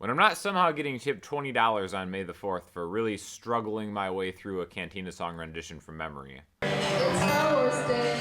when I'm not somehow getting tipped $20 on May the 4th for really struggling my way through a Cantina song rendition from memory. It's Howard's Day.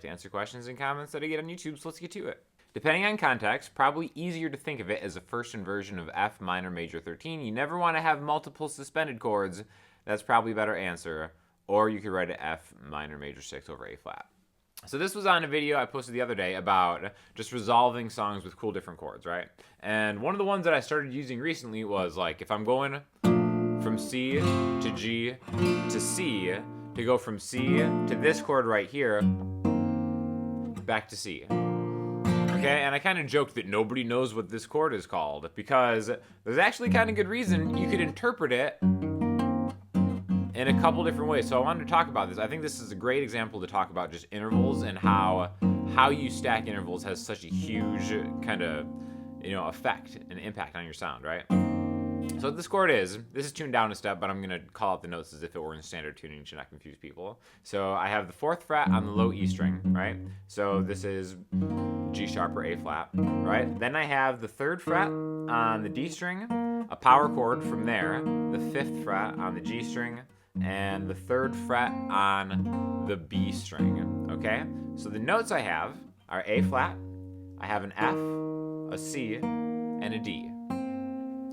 To answer questions and comments that I get on YouTube, so let's get to it. Depending on context, probably easier to think of it as a first inversion of F minor major 13. You never want to have multiple suspended chords. That's probably a better answer. Or you could write it F minor major 6 over A flat. So this was on a video I posted the other day about just resolving songs with cool different chords, right? And one of the ones that I started using recently was like, if I'm going from C to G to C, to go from C to this chord right here, back to C. Okay, and I kind of joked that nobody knows what this chord is called because there's actually kind of good reason you could interpret it in a couple different ways. So I wanted to talk about this. I think this is a great example to talk about just intervals and how you stack intervals has such a huge kind of, effect and impact on your sound, right? So what this chord is, this is tuned down a step, but I'm going to call out the notes as if it were in standard tuning to not confuse people. So I have the 4th fret on the low E string, right? So this is G sharp or A flat, right? Then I have the 3rd fret on the D string, a power chord from there, the 5th fret on the G string, and the 3rd fret on the B string, okay? So the notes I have are A flat, I have an F, a C, and a D.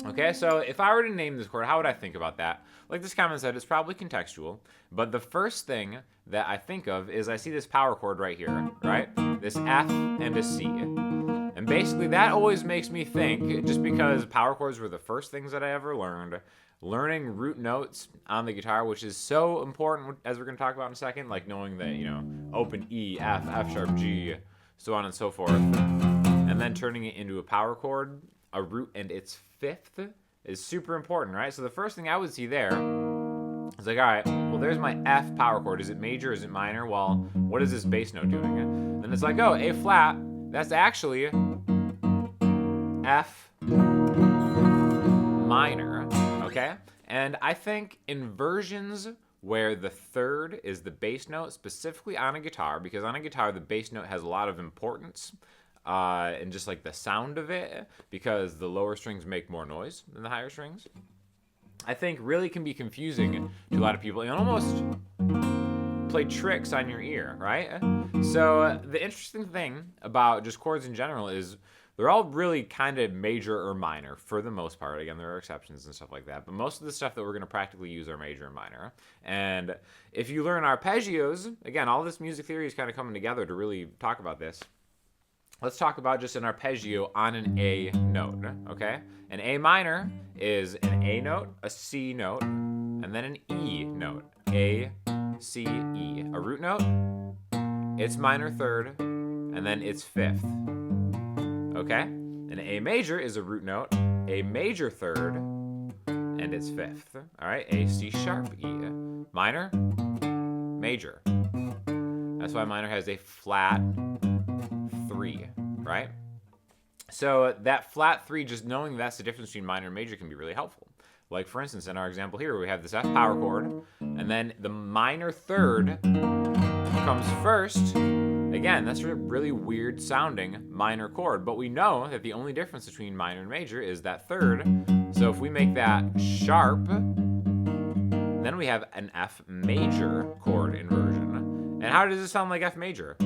Okay, so if I were to name this chord, how would I think about that? Like this comment said, it's probably contextual, but the first thing that I think of is I see this power chord right here, right? This F and a C. And basically that always makes me think, just because power chords were the first things that I ever learned, learning root notes on the guitar, which is so important, as we're going to talk about in a second, like knowing that, open E, F, F sharp, G, so on and so forth, and then turning it into a power chord, a root and its 5th is super important, right? So the first thing I would see there is like, all right, well, there's my F power chord. Is it major? Is it minor? Well, what is this bass note doing? Then it's like, oh, A flat, that's actually F minor, okay? And I think inversions where the 3rd is the bass note, specifically on a guitar, because on a guitar, the bass note has a lot of importance, and just like the sound of it, because the lower strings make more noise than the higher strings, I think really can be confusing to a lot of people and almost play tricks on your ear, right? So the interesting thing about just chords in general is they're all really kind of major or minor for the most part. Again, there are exceptions and stuff like that, but most of the stuff that we're going to practically use are major and minor. And if you learn arpeggios, again, all this music theory is kind of coming together to really talk about this. Let's talk about just an arpeggio on an A note, okay? An A minor is an A note, a C note, and then an E note. A, C, E. A root note, its minor 3rd, and then its 5th, okay? An A major is a root note, a major 3rd, and its 5th, all right? A, C sharp, E. Minor, major. That's why minor has a flat 3, right? So that flat 3, just knowing that's the difference between minor and major can be really helpful. Like for instance, in our example here, we have this F power chord, and then the minor 3rd comes first. Again, that's a really weird sounding minor chord, but we know that the only difference between minor and major is that 3rd. So if we make that sharp, then we have an F major chord inversion. And how does it sound like F major?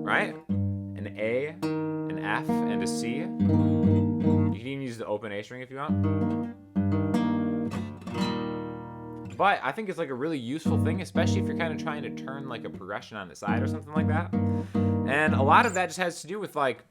Right? An A, an F, and a C. You can even use the open A string if you want. But I think it's like a really useful thing, especially if you're kind of trying to turn like a progression on the side or something like that. And a lot of that just has to do with like,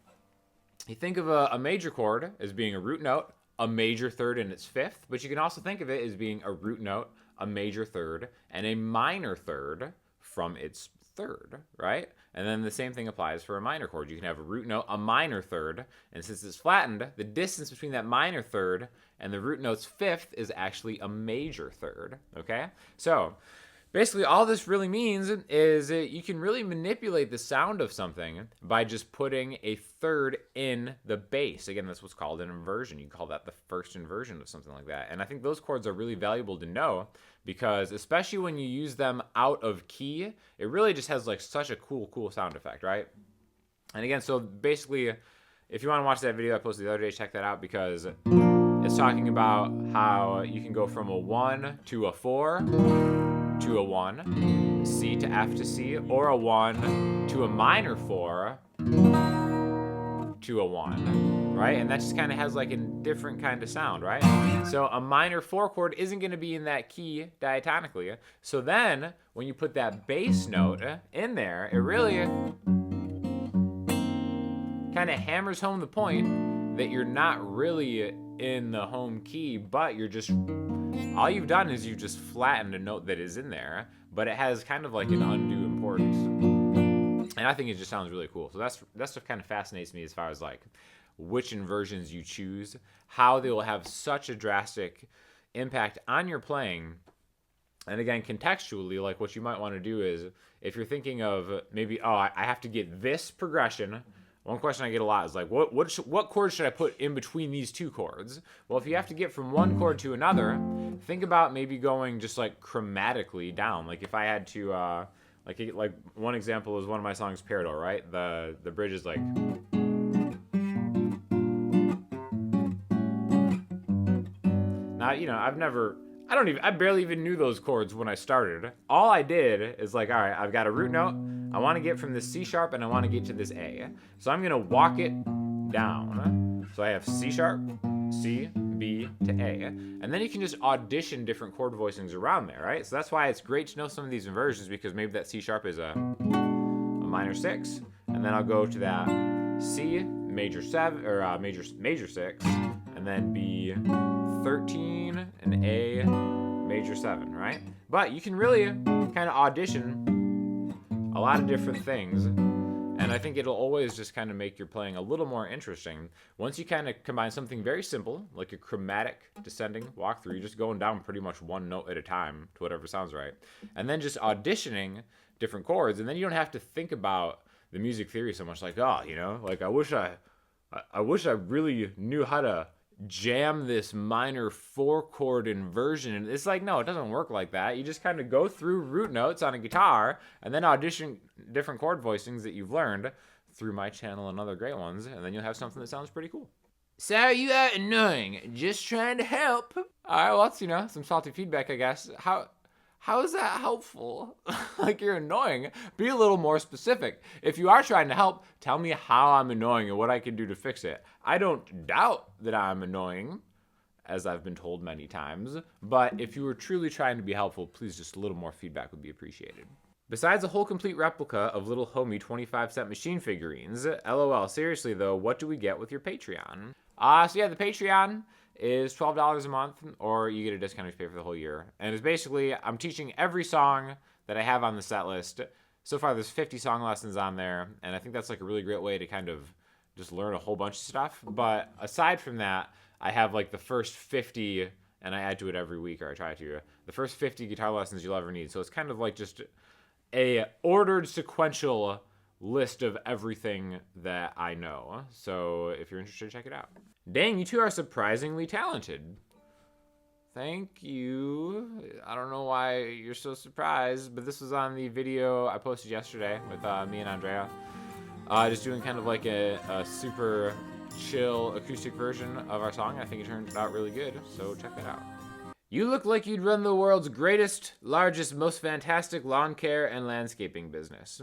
you think of a major chord as being a root note, a major 3rd and its 5th, but you can also think of it as being a root note, a major 3rd, and a minor 3rd from its 3rd, right? And then the same thing applies for a minor chord. You can have a root note, a minor 3rd, and since it's flattened, the distance between that minor 3rd and the root note's 5th is actually a major 3rd, okay? So Basically, all this really means is that you can really manipulate the sound of something by just putting a third in the bass. Again, that's what's called an inversion. You call that the first inversion of something like that. And I think those chords are really valuable to know because especially when you use them out of key, it really just has like such a cool sound effect, right? And again, so basically, if you want to watch that video I posted the other day, check that out because it's talking about how you can go from a 1 to a 4 to a 1, C to F to C, or a 1 to a minor 4 to a 1, right? And that just kind of has like a different kind of sound, right? So a minor 4 chord isn't going to be in that key diatonically. So then when you put that bass note in there, it really kind of hammers home the point that you're not really in the home key, but you're just, all you've done is you've just flattened a note that is in there, but it has kind of like an undue importance. And I think it just sounds really cool. So that's what kind of fascinates me as far as like which inversions you choose, how they will have such a drastic impact on your playing. And again, contextually, like what you might want to do is if you're thinking of maybe, oh, I have to get this progression. One question I get a lot is like, what chord should I put in between these two chords? Well, if you have to get from one chord to another, think about maybe going just like chromatically down. Like if I had to, like one example is one of my songs, Peridot, right? The bridge is like. Now, you know, I barely even knew those chords when I started. All I did is like, all right, I've got a root note. I want to get from this C sharp and I want to get to this A. So I'm going to walk it down. So I have C sharp, C, B to A. And then you can just audition different chord voicings around there, right? So that's why it's great to know some of these inversions because maybe that C sharp is a minor 6. And then I'll go to that C, major 7, or major 6, and then B 13 and A major 7, right? But you can really kind of audition a lot of different things, and I think it'll always just kind of make your playing a little more interesting once you kind of combine something very simple like a chromatic descending walkthrough, you're just going down pretty much one note at a time to whatever sounds right, and then just auditioning different chords, and then you don't have to think about the music theory so much, like, oh, you know, like I wish I really knew how to jam this minor 4 chord inversion. And it's like, no, it doesn't work like that. You just kind of go through root notes on a guitar and then audition different chord voicings that you've learned through my channel and other great ones, and then you'll have something that sounds pretty cool. So you are annoying, just trying to help. All right, well, that's, you know, some salty feedback, I guess. How is that helpful? Like, you're annoying. Be a little more specific. If you are trying to help, tell me how I'm annoying and what I can do to fix it. I don't doubt that I'm annoying, as I've been told many times, but if you were truly trying to be helpful, please just a little more feedback would be appreciated. Besides a whole complete replica of little homie 25-cent machine figurines, LOL, seriously though, what do we get with your Patreon? So yeah, the Patreon is $12 a month, or you get a discount if you pay for the whole year. And it's basically, I'm teaching every song that I have on the set list. So far, there's 50 song lessons on there, and I think that's like a really great way to kind of just learn a whole bunch of stuff. But aside from that, I have like the first 50, and I add to it every week, or I try to, the first 50 guitar lessons you'll ever need. So it's kind of like just a ordered sequential list of everything that I know. So if you're interested, check it out. Dang, you two are surprisingly talented. Thank you. I don't know why you're so surprised, but this was on the video I posted yesterday with me and Andrea. Just doing kind of like a super chill acoustic version of our song. I think it turned out really good, so check that out. You look like you'd run the world's greatest, largest, most fantastic lawn care and landscaping business.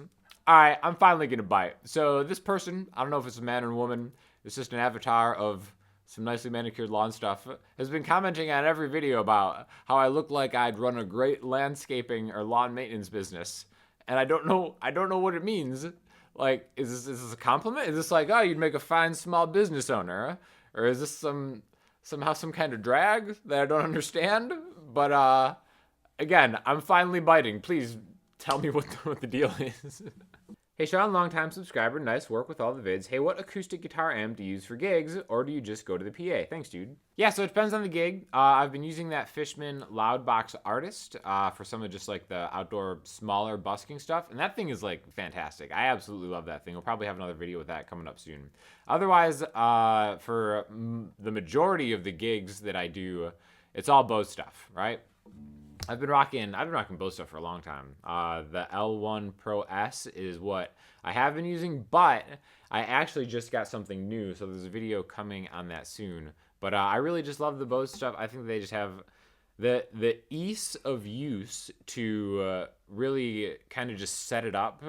All right, I'm finally gonna bite. So this person, I don't know if it's a man or a woman, it's just an avatar of some nicely manicured lawn stuff, has been commenting on every video about how I look like I'd run a great landscaping or lawn maintenance business. And I don't know what it means. Like, is this a compliment? Is this like, oh, you'd make a fine small business owner? Or is this somehow some kind of drag that I don't understand? But again, I'm finally biting. Please tell me what the deal is. Hey Sean, longtime subscriber, nice work with all the vids. Hey, what acoustic guitar amp do you use for gigs, or do you just go to the PA? Thanks, dude. Yeah, so it depends on the gig. I've been using that Fishman Loudbox Artist for some of just like the outdoor smaller busking stuff, and that thing is like fantastic. I absolutely love that thing. We'll probably have another video with that coming up soon. Otherwise, for the majority of the gigs that I do, it's all Bose stuff, right? I've been rocking Bose stuff for a long time. The L1 Pro S is what I have been using, but I actually just got something new, so there's a video coming on that soon. But I really just love the Bose stuff. I think they just have the ease of use to really kind of just set it up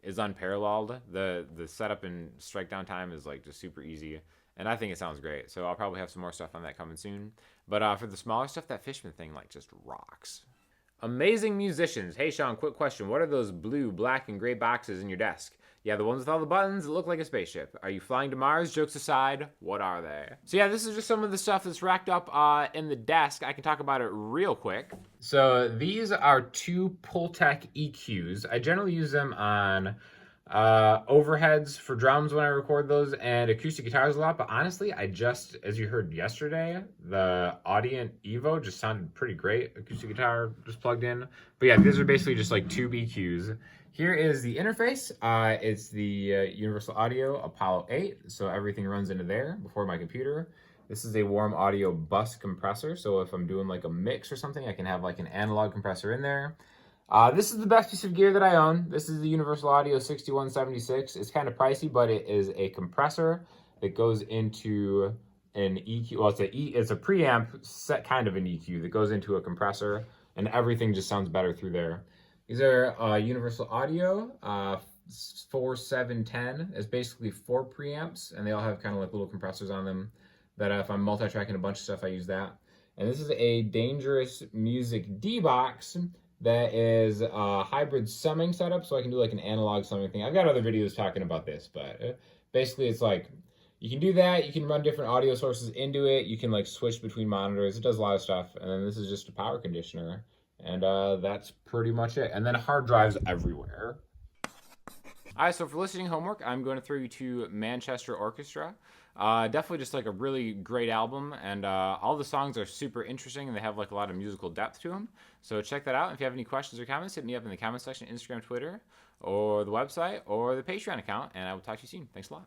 is unparalleled. The setup and strike down time is like just super easy. And I think it sounds great. So I'll probably have some more stuff on that coming soon. But for the smaller stuff, that Fishman thing like just rocks. Amazing musicians. Hey Sean, quick question. What are those blue, black, and gray boxes in your desk? Yeah, the ones with all the buttons that look like a spaceship. Are you flying to Mars? Jokes aside, what are they? So yeah, this is just some of the stuff that's racked up in the desk. I can talk about it real quick. So these are two Pultec EQs. I generally use them on overheads for drums when I record those, and acoustic guitars a lot. But honestly, I just, as you heard yesterday, the Audient Evo just sounded pretty great. Acoustic guitar just plugged in. But yeah, these are basically just like tube EQs. Here is the interface. It's the Universal Audio Apollo 8, so everything runs into there before my computer. This is a warm audio bus compressor, so if I'm doing like a mix or something, I can have like an analog compressor in there. This is the best piece of gear that I own. This is the Universal Audio 6176. It's kind of pricey, but it is a compressor that goes into an EQ. Well, it's a preamp set kind of an EQ that goes into a compressor, and everything just sounds better through there. These are Universal Audio 4710. It's basically 4 preamps, and they all have kind of like little compressors on them that if I'm multi-tracking a bunch of stuff, I use that. And this is a Dangerous Music D-Box that is a hybrid summing setup, so I can do like an analog summing thing. I've got other videos talking about this, but basically it's like, you can do that, you can run different audio sources into it, you can like switch between monitors, it does a lot of stuff, and then this is just a power conditioner, and that's pretty much it. And then hard drives everywhere. All right, so for listening homework, I'm going to throw you to Manchester Orchestra. Definitely just like a really great album, and all the songs are super interesting, and they have like a lot of musical depth to them. So check that out. And if you have any questions or comments, hit me up in the comment section, Instagram, Twitter, or the website, or the Patreon account, and I will talk to you soon. Thanks a lot.